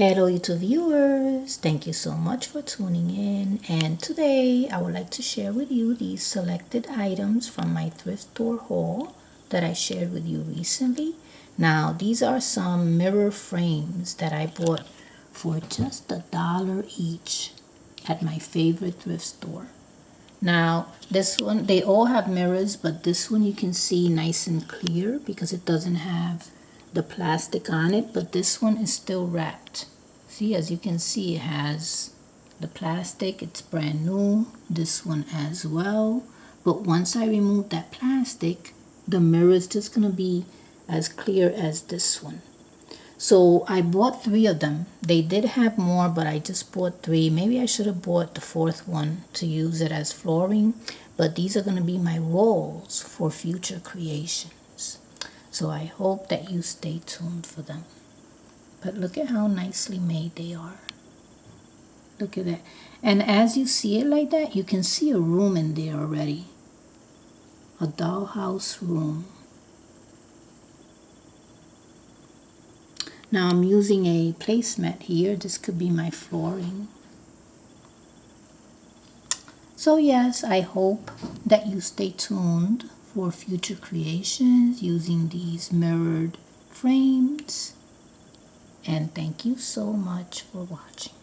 Hello YouTube viewers, thank you so much for tuning in, and today I would like to share with you these selected items from my thrift store haul that I shared with you recently. Now these are some mirror frames that I bought for just $1 each at my favorite thrift store. Now this one, they all have mirrors, but this one you can see nice and clear because it doesn't have the plastic on it, but this one is still wrapped. See, as you can see, it has the plastic. It's brand new. This one as well. But once I remove that plastic, the mirror is just gonna be as clear as this one. So I bought 3 of them. They did have more, but I just bought 3. Maybe I should have bought the 4th one to use it as flooring, but these are gonna be my walls for future creations. So I hope that you stay tuned for them. But look at how nicely made they are. Look at that. And as you see it like that, you can see a room in there already. A dollhouse room. Now I'm using a placemat here. This could be my flooring. So yes, I hope that you stay tuned for future creations using these mirrored frames. And thank you so much for watching.